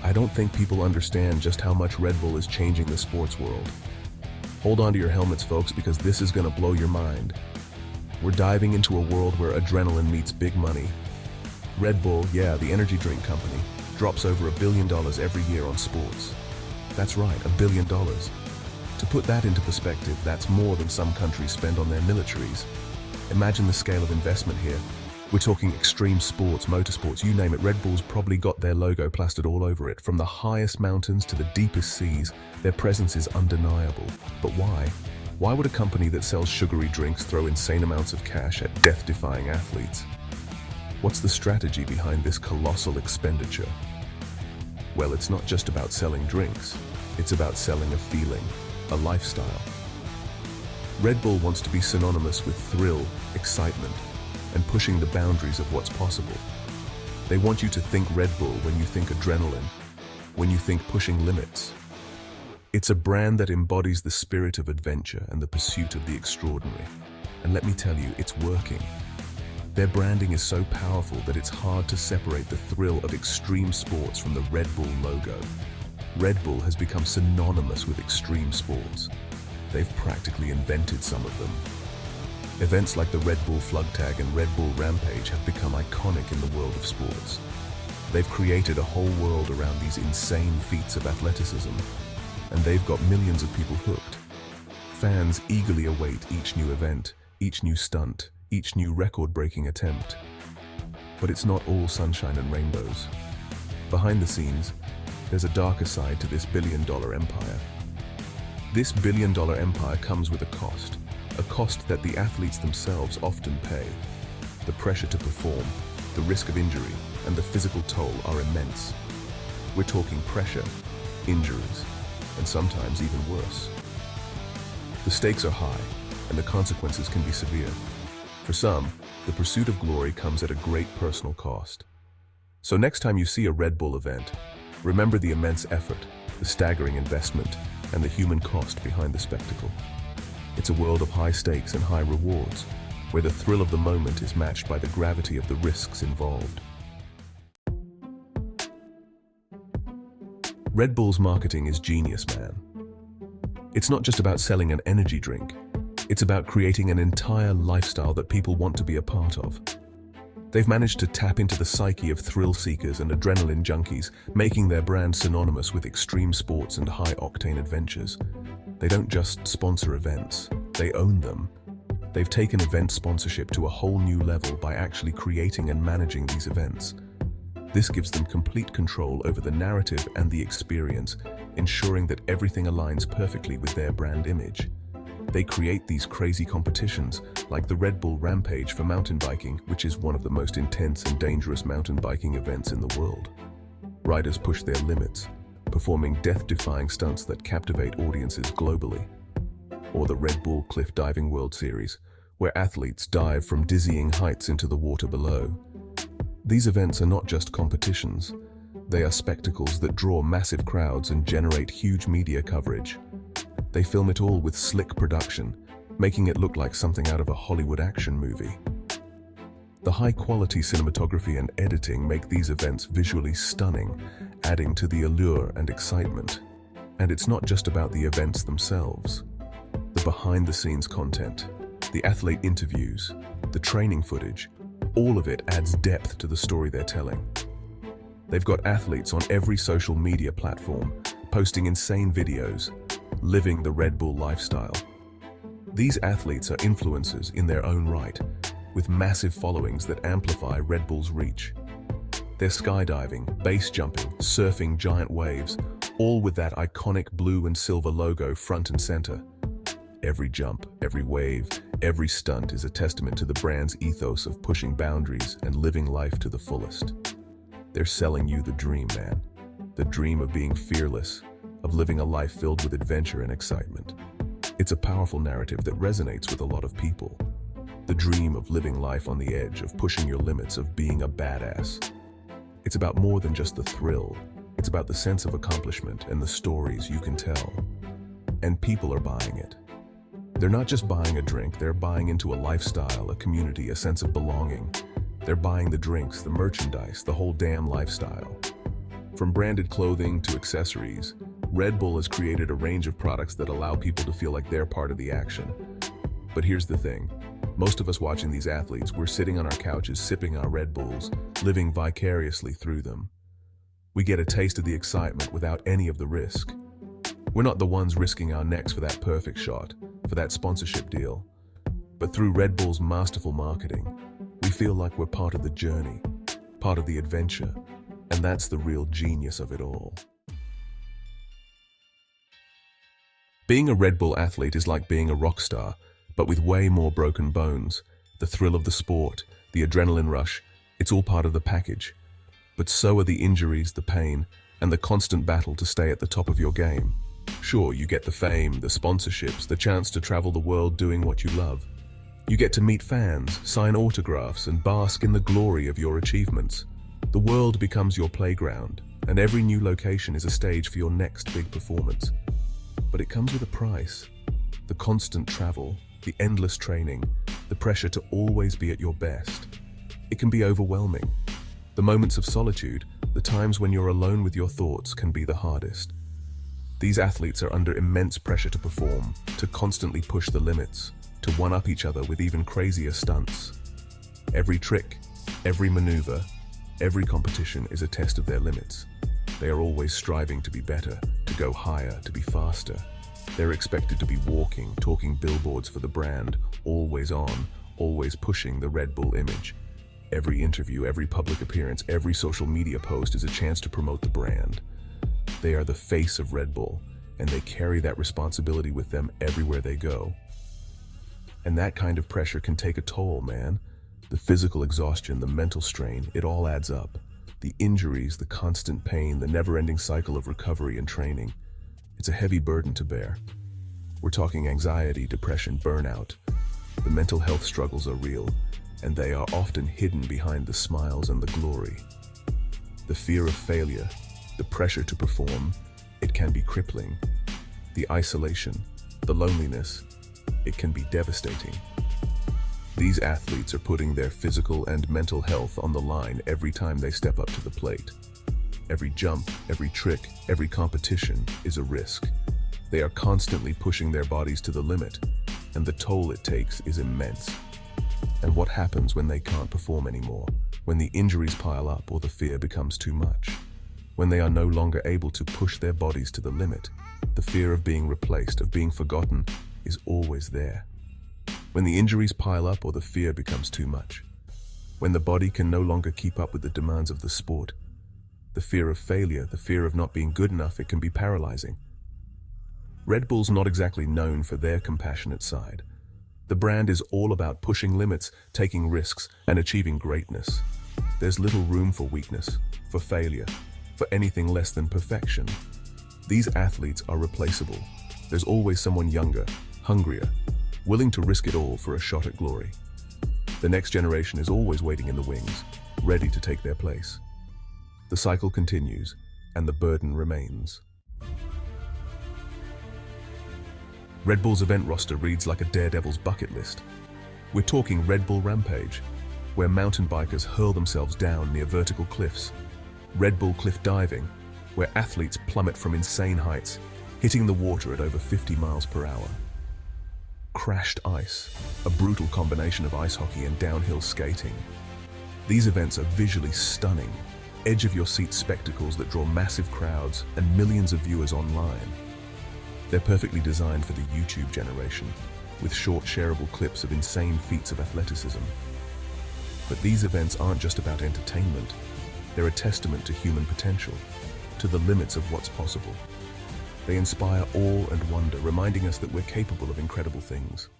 I don't think people understand just how much Red Bull is changing the sports world. Hold on to your helmets, folks, because this is gonna blow your mind. We're diving into a world where adrenaline meets big money. Red Bull, yeah, the energy drink company, drops over $1 billion every year on sports. That's right, $1 billion. To put that into perspective, that's more than some countries spend on their militaries. Imagine the scale of investment here. We're talking extreme sports, motorsports, you name it. Red Bull's probably got their logo plastered all over it. From the highest mountains to the deepest seas, their presence is undeniable. But why? Why would a company that sells sugary drinks throw insane amounts of cash at death-defying athletes? What's the strategy behind this colossal expenditure? Well, it's not just about selling drinks. It's about selling a feeling, a lifestyle. Red Bull wants to be synonymous with thrill, excitement, and pushing the boundaries of what's possible. They want you to think Red Bull when you think adrenaline, when you think pushing limits. It's a brand that embodies the spirit of adventure and the pursuit of the extraordinary. And let me tell you, it's working. Their branding is so powerful that it's hard to separate the thrill of extreme sports from the Red Bull logo. Red Bull has become synonymous with extreme sports. They've practically invented some of them. Events like the Red Bull Tag and Red Bull Rampage have become iconic in the world of sports. They've created a whole world around these insane feats of athleticism, and they've got millions of people hooked. Fans eagerly await each new event, each new stunt, each new record-breaking attempt. But it's not all sunshine and rainbows. Behind the scenes, there's a darker side to this billion-dollar empire. This billion-dollar empire comes with a cost that the athletes themselves often pay. The pressure to perform, the risk of injury, and the physical toll are immense. We're talking pressure, injuries, and sometimes even worse. The stakes are high, and the consequences can be severe. For some, the pursuit of glory comes at a great personal cost. So next time you see a Red Bull event, remember the immense effort, the staggering investment, and the human cost behind the spectacle. It's a world of high stakes and high rewards, where the thrill of the moment is matched by the gravity of the risks involved. Red Bull's marketing is genius, man. It's not just about selling an energy drink. It's about creating an entire lifestyle that people want to be a part of. They've managed to tap into the psyche of thrill seekers and adrenaline junkies, making their brand synonymous with extreme sports and high-octane adventures. They don't just sponsor events, they own them. They've taken event sponsorship to a whole new level by actually creating and managing these events. This gives them complete control over the narrative and the experience, ensuring that everything aligns perfectly with their brand image. They create these crazy competitions, like the Red Bull Rampage for mountain biking, which is one of the most intense and dangerous mountain biking events in the world. Riders push their limits, performing death-defying stunts that captivate audiences globally. Or the Red Bull Cliff Diving World Series, where athletes dive from dizzying heights into the water below. These events are not just competitions. They are spectacles that draw massive crowds and generate huge media coverage. They film it all with slick production, making it look like something out of a Hollywood action movie. The high-quality cinematography and editing make these events visually stunning, adding to the allure and excitement. And it's not just about the events themselves. The behind-the-scenes content, the athlete interviews, the training footage, all of it adds depth to the story they're telling. They've got athletes on every social media platform, posting insane videos, living the Red Bull lifestyle. These athletes are influencers in their own right, with massive followings that amplify Red Bull's reach. They're skydiving, base jumping, surfing giant waves, all with that iconic blue and silver logo front and center. Every jump, every wave, every stunt is a testament to the brand's ethos of pushing boundaries and living life to the fullest. They're selling you the dream, man. The dream of being fearless, of living a life filled with adventure and excitement. It's a powerful narrative that resonates with a lot of people. The dream of living life on the edge, of pushing your limits, of being a badass. It's about more than just the thrill. It's about the sense of accomplishment and the stories you can tell. And people are buying it. They're not just buying a drink, they're buying into a lifestyle, a community, a sense of belonging. They're buying the drinks, the merchandise, the whole damn lifestyle. From branded clothing to accessories, Red Bull has created a range of products that allow people to feel like they're part of the action. But here's the thing. Most of us watching these athletes, we're sitting on our couches sipping our Red Bulls, living vicariously through them. We get a taste of the excitement without any of the risk. We're not the ones risking our necks for that perfect shot, for that sponsorship deal. But through Red Bull's masterful marketing, we feel like we're part of the journey, part of the adventure, and that's the real genius of it all. Being a Red Bull athlete is like being a rock star, but with way more broken bones. The thrill of the sport, the adrenaline rush, it's all part of the package. But so are the injuries, the pain, and the constant battle to stay at the top of your game. Sure, you get the fame, the sponsorships, the chance to travel the world doing what you love. You get to meet fans, sign autographs, and bask in the glory of your achievements. The world becomes your playground, and every new location is a stage for your next big performance. But it comes with a price. The constant travel, the endless training, the pressure to always be at your best. It can be overwhelming. The moments of solitude, the times when you're alone with your thoughts, can be the hardest. These athletes are under immense pressure to perform, to constantly push the limits, to one-up each other with even crazier stunts. Every trick, every maneuver, every competition is a test of their limits. They are always striving to be better, to go higher, to be faster. They're expected to be walking, talking billboards for the brand, always on, always pushing the Red Bull image. Every interview, every public appearance, every social media post is a chance to promote the brand. They are the face of Red Bull, and they carry that responsibility with them everywhere they go. And that kind of pressure can take a toll, man. The physical exhaustion, the mental strain, it all adds up. The injuries, the constant pain, the never-ending cycle of recovery and training. It's a heavy burden to bear. We're talking anxiety, depression, burnout. The mental health struggles are real, and they are often hidden behind the smiles and the glory. The fear of failure, the pressure to perform, it can be crippling. The isolation, the loneliness, it can be devastating. These athletes are putting their physical and mental health on the line every time they step up to the plate. Every jump, every trick, every competition is a risk. They are constantly pushing their bodies to the limit, and the toll it takes is immense. And what happens when they can't perform anymore? When the injuries pile up or the fear becomes too much? When they are no longer able to push their bodies to the limit, the fear of being replaced, of being forgotten, is always there. When the injuries pile up or the fear becomes too much, when the body can no longer keep up with the demands of the sport, the fear of failure, the fear of not being good enough, it can be paralyzing. Red Bull's not exactly known for their compassionate side. The brand is all about pushing limits, taking risks, and achieving greatness. There's little room for weakness, for failure, for anything less than perfection. These athletes are replaceable. There's always someone younger, hungrier, willing to risk it all for a shot at glory. The next generation is always waiting in the wings, ready to take their place. The cycle continues, and the burden remains. Red Bull's event roster reads like a daredevil's bucket list. We're talking Red Bull Rampage, where mountain bikers hurl themselves down near vertical cliffs. Red Bull cliff diving, where athletes plummet from insane heights, hitting the water at over 50 miles per hour. Crashed ice, a brutal combination of ice hockey and downhill skating. These events are visually stunning, edge-of-your-seat spectacles that draw massive crowds and millions of viewers online. They're perfectly designed for the YouTube generation, with short shareable clips of insane feats of athleticism. But these events aren't just about entertainment. They're a testament to human potential, to the limits of what's possible. They inspire awe and wonder, reminding us that we're capable of incredible things.